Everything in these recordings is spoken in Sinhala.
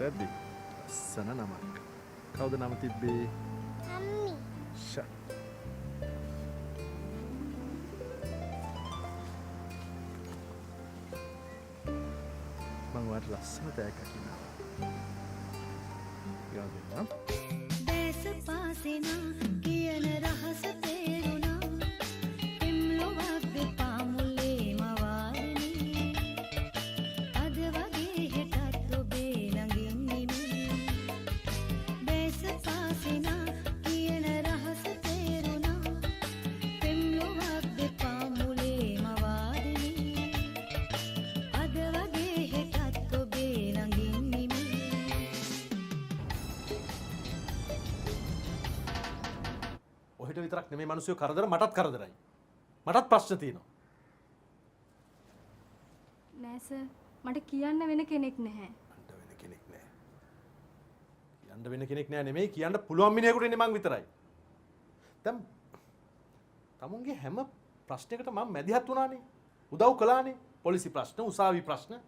Teddy. Sana namak. Kau dah nama Tibbi? Mummy. Shut. Mang adalah sangat kaki nak. Ya, benar. Bes pasena kian rahas teruna imlo wagde pamule mawarni adwage hetat obe langinni bes pasena kian rahas teruna imlo wagde pamule mawarni adwage hetat obe langinni ඔහෙට විතරක් නෙමෙයි මිනිස්සු කරදර මටත් කරදරයි. මටත් ප්‍රශ්න තියෙනවා. නෑ සර් මට කියන්න වෙන කෙනෙක් නැහැ. කියන්න වෙන කෙනෙක් නෑ නෙමෙයි කියන්න පුළුවන් මිනිහෙකුට ඉන්නේ මං විතරයි. දැන් තමුන්ගේ හැම ප්‍රශ්නයකට මම මැදිහත් වුණානේ. උදව් කළානේ. පොලිසි ප්‍රශ්න, උසාවි ප්‍රශ්න.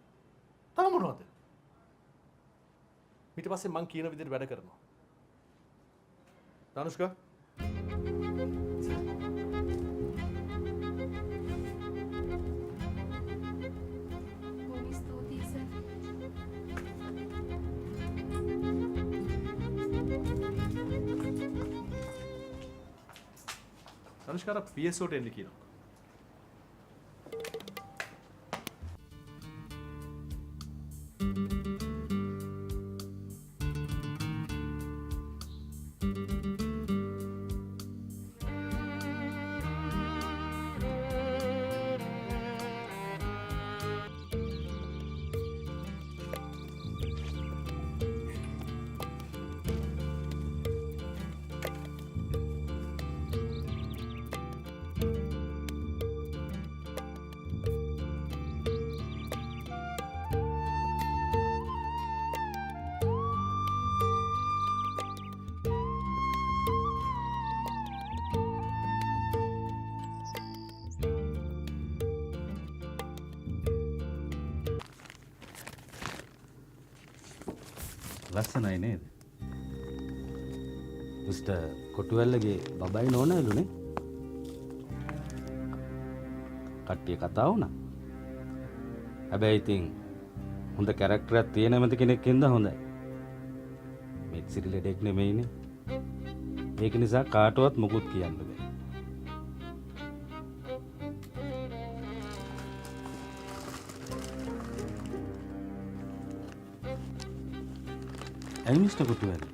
තව මොනවද? ඊට පස්සේ මං කියන විදිහට වැඩ කරනවා. ධනුෂ්කා බොහොම ස්තුතියි සර්. ධනුෂ්කාර PSO ට එන්න කියනවා. ලස්සනයි නේද? මිස්ටර් කොටුවැල්ලගේ බබයි නෝනයිලුනේ. කට්ටිය කතා වුණා. හැබැයි ඉතින් හොඳ කැරක්ටරයක් තියෙන මැද කෙනෙක් ඉඳලා හොඳයි. මෙත්සිරි ලෙඩෙක් නෙමෙයිනේ. ඒක නිසා කාටවත් මොකුත් කියන්න බෑ. ඇයි මිස්ටර් කොටුවැල්ල?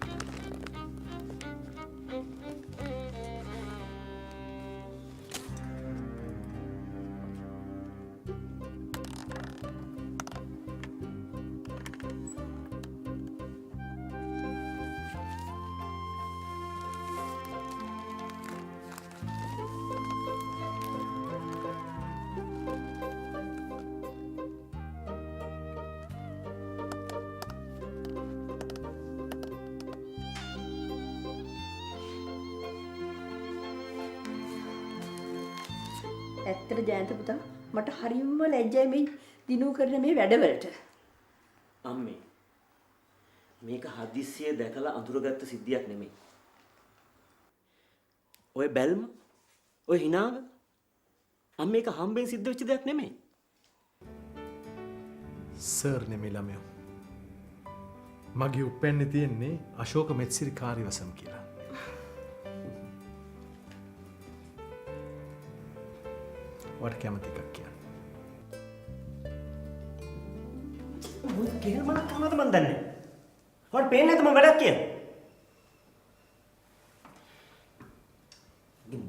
ඇත්තට ජයන්ත පුතා මට හරියම ලැජ්ජයි මේ දිනු කරන මේ වැඩවලට. අම්මේ මේක හදිස්සිය දැකලා අඳුරගත්ත සිද්ධියක් නෙමෙයි. ඔය බැල්ම ඔය හිනාව අම්මේ මේක හම්බෙන් සිද්ධ වෙච්ච දෙයක් නෙමෙයි. සර් නෙමෙයි ළමයෝ. මගේ උපැන්නේ තියෙන්නේ අශෝක මෙත්සිරි කාර්යවසම් කියලා. වට කැමති එකක් කියන්න. මොකද කියලා මම කනවද මන් දන්නේ. හොර පේන්නේ නැත මම වැඩක් කියලා.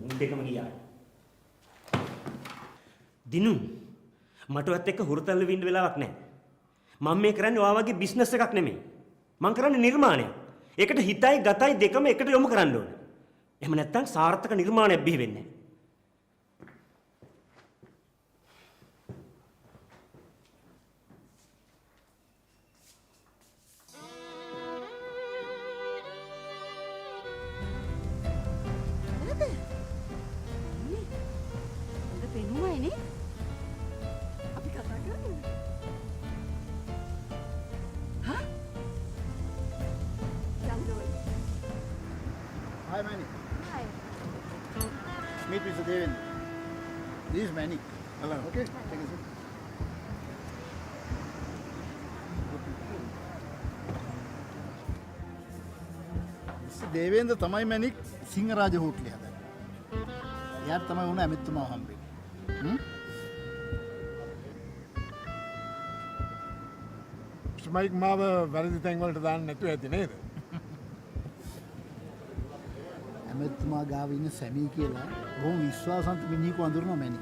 මුන් දෙකම ගියා. දිනු මටවත් එක්ක හුරතල්ල වින්න වෙලාවක් නැහැ. මම මේ කරන්නේ ඔයා වගේ බිස්නස් එකක් නෙමෙයි. මම කරන්නේ නිර්මාණයක්. ඒකට හිතයි ගතයි දෙකම එකට යොමු කරන්න ඕනේ. එහෙම නැත්නම් සාර්ථක නිර්මාණයක් බිහි වෙන්නේ නැහැ. Hi, Manny. Hi. Meet Mr. Devin. This is Manny. Hello. Okay. Take a seat. Mr. Devendra තමයි මැනික් සිංහරාජ හෝටලේ හදන්නේ. එයාට තමයි උණ ඇමෙතුමා හම්බෙන්නේ. මයික් මාව වැරදි තැන් වලට දාන්න නැතුව ඇති නේද? ඇමෙතුමා ගාව ඉන්න සැමී කියලා බොහොම විශ්වාසන්ත මිනිහෙකු අඳුරනවා මැනි.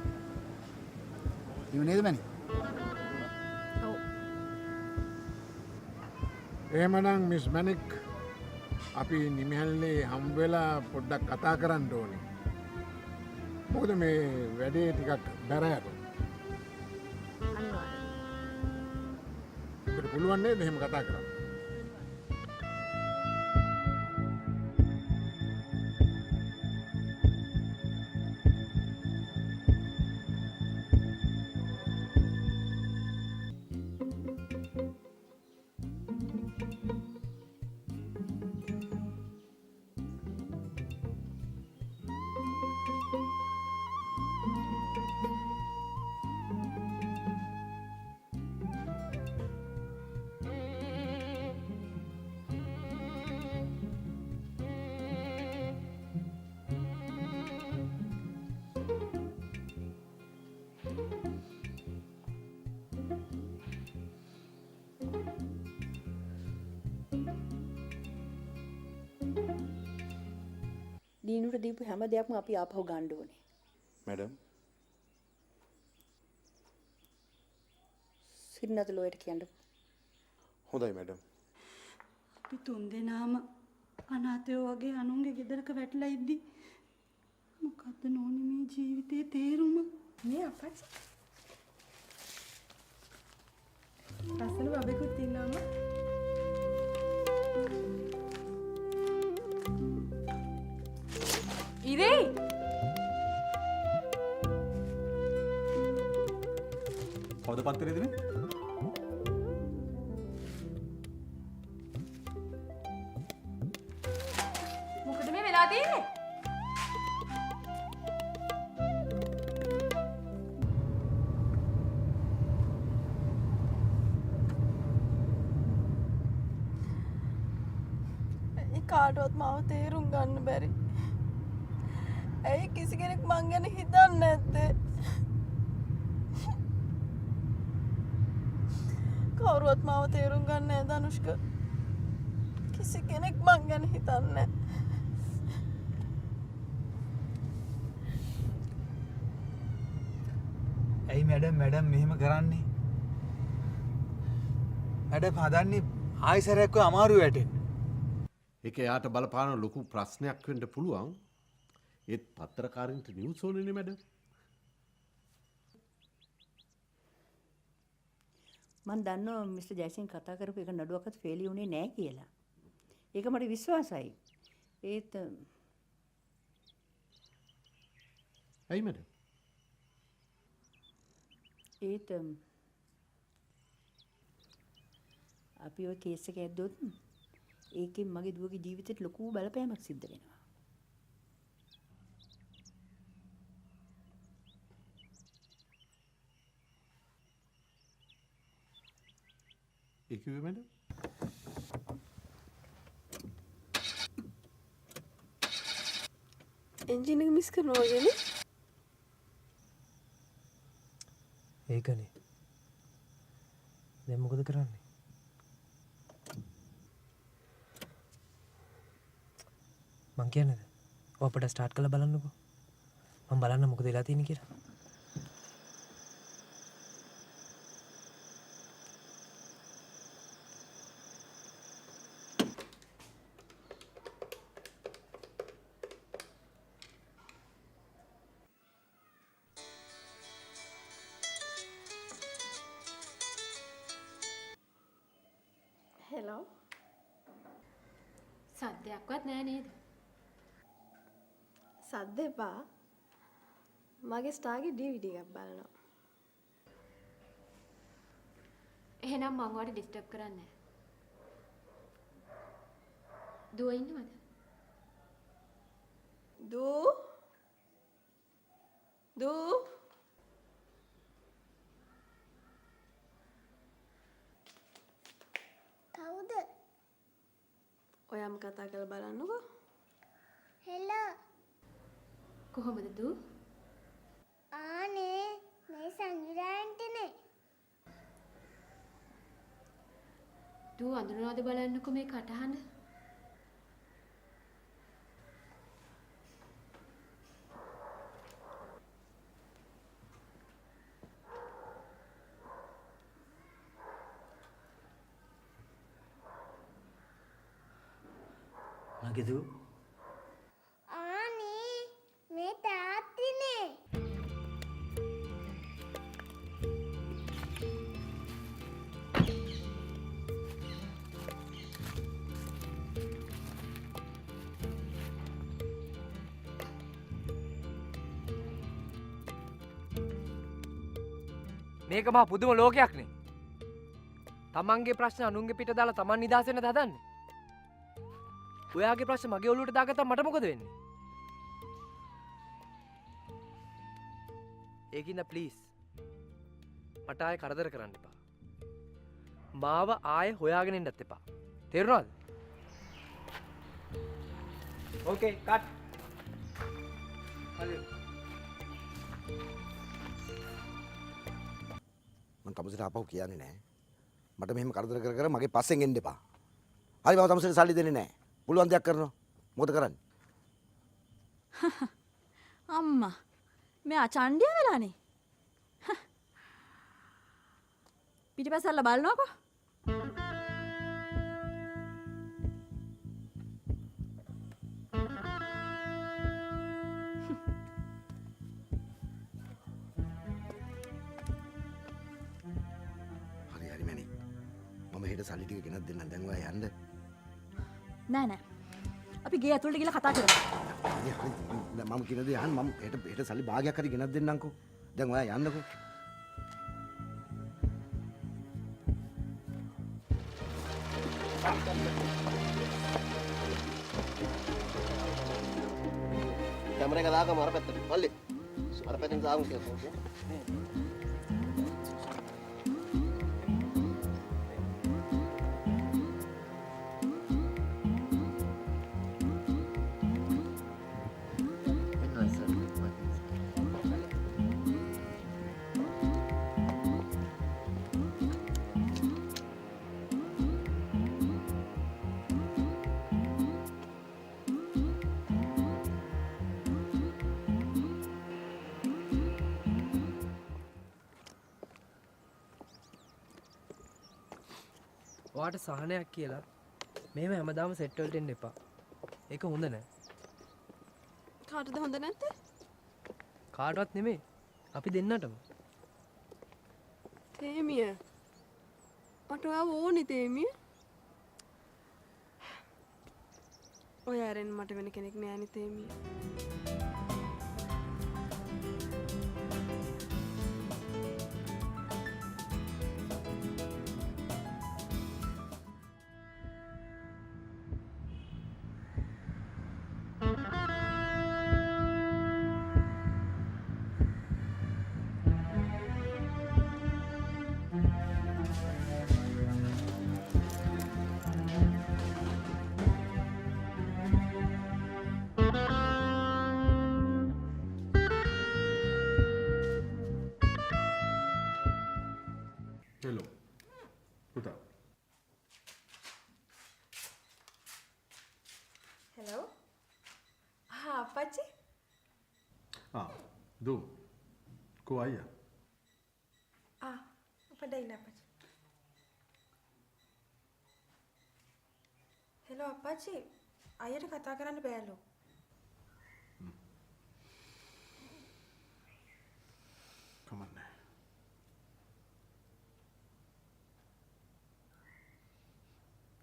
එහෙම නේද මැනි? ඔව්. එහෙමනම් මිස් මැනික් අපි නිමැල්ලේ හම් වෙලා පොඩ්ඩක් කතා කරන්න ඕනේ. මොකද මේ වැඩේ ටිකක් බැර යනවා. අපිට පුළුවන් නේද එහෙම කතා කරන්න? දීනුට දීපු හැම දෙයක්ම අපි ආපහු ගන්න ඕනේ. මැඩම්. සිරිනත ලෝයට කියන්න. හොඳයි මැඩම්. අපි තුන්දෙනාම අනාථයෝ වගේ අනුන්ගේ ගෙදරක වැටලා ඉද්දි මොකද්ද නෝනි මේ ජීවිතේ තේරුම? මේ අපච්චි. ලස්සන බබෙකුත් ඉන්නවම. ඉරේ. කවුද පත්තරේ දෙන්නේ? වෙලා තියෙන්නේ? ඒ කාටවත් මාව තේරුම් ගන්න බැරි. ඇයි කිසි කෙනෙක් මං ගැන හිතන්නේ නැත්තේ? කවුරුවත් මාව තේරුම් ගන්න නැහැ ධනුෂ්ක. කිසි කෙනෙක් මං ගැන හිතන්නේ නැහැ. ඇයි මැඩම් මෙහෙම කරන්නේ? මැඩම් හදන්නේ ආයිසරයක් ඔය අමාරු වැටෙන්න. ඒක එයාට බලපාන ලොකු ප්‍රශ්නයක් වෙන්න පුළුවන්. ඒත් පත්තරකාරින්ට නිවුස් ඕනේනේ මැඩම්. මම දන්නවා මිස්ටර් ජයසිංහ කතා කරපු එක නඩුවක්වත් ෆේලි වුණේ නැහැ කියලා. ඒක මට විශ්වාසයි. ඒත් ඇයි මැඩම්? අපි ඔය කේස් එක ඇද්දොත් ඒකෙන් මගේ දුවගේ ජීවිතේට ලොකු බලපෑමක් සිද්ධ වෙනවා. ඒ කිව්වේ මැඩම්? එන්ජින් එක මිස් කරනවා වගේනේ. ඒකනේ. දැන් මොකද කරන්නේ? මං කියන්නේද? ඔය අපිට ස්ටාර්ට් කරලා බලන්නකෝ. මම බලන්න මොකද වෙලා තියෙන්නේ කියලා. හෙලෝ. සද්දයක්වත් නෑ නේද? සද්ද එපා. මගේ ස්ටාර්ගේ DVD එකක් බලනවා. එහෙනම් මම ඔයාලට ඩිස්ටර්බ් කරන්නේ නෑ. දුව ඉන්නවද? දූ කවුද? ඔයාම කතා කරලා බලන්නකෝ. හෙලෝ. කොහොමද දූ? ආනේ මේ සංගීතා ආන්ටිනේ. දූ අඳුනනවද බලන්නකෝ මේ කටහඬ? මගේ දූ ආනේ මේ තාත්තිනේ. මේක මහා පුදුම ලෝකයක්නේ. තමන්ගේ ප්‍රශ්න අනුන්ගේ පිට දාලා තමන් නිදහස් වෙන්න හදන්නේ. ඔයාගේ ප්‍රශ්න මගේ ඔළුවට දාගත්තා මට මොකද වෙන්නේ? ඒකින්ද ප්ලීස් මට ආයේ කරදර කරන්න එපා. මාව ආයේ හොයාගෙන ඉන්නත් එපා. තේරුණාද? ඕකේ කට්. හරි. මම තමුසේට ආපහු කියන්නේ නැහැ. මට මෙහෙම කරදර කර කර මගේ පස්සෙන් එන්න එපා. හරි මම තමුසේට සල්ලි දෙන්නේ නැහැ. පුළුවන් දෙයක් කරනවා. මොකද කරන්නේ? අම්මා මෙයා චණ්ඩිය වෙලානේ. පිටිපස්සල්ලා බලනකො. හරි මැනි. මම හෙට සල්ලි ටික ගෙනත් දෙන්නම්. දැන් ඔයා යන්න. නෑ අපි ගේ ඇතුළට ගිහලා කතා කරමු. මම කියන දේ අහන්න. මම හෙට සල්ලි භාගයක් හරි ගෙනත් දෙන්නම්කෝ. දැන් ඔයා යන්නකෝ. කැමරේ එක දාගමු අර පැත්තට. මල්ලි. අර පැත්තෙන් දාමු කියලා. ඔයාට සහනයක් කියලා මෙහෙම හැමදාම සෙට් වලට එන්න එපා. ඒක හොඳ නෑ. කාටද හොඳ නැත්තේ? කාටවත් නෙමෙයි. අපි දෙන්නටම. තේමිය. මට ඔයාව ඕනේ තේමිය. ඔය ඇරෙන් මට වෙන කෙනෙක් නෑනේ තේමිය. හෙලෝ පුතා හෙලෝ. අප්පච්චි. දු කෝ අයියා අපට ඉන්න අප්පච්චි. හෙලෝ අප්පච්චි. අයියට කතා කරන්න බෑලු. කමන්නේ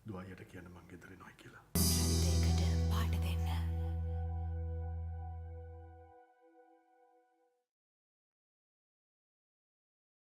දුව අයියට කියන්න මං ගෙදර එනවා කියලා. දෙකට පාට දෙන්න.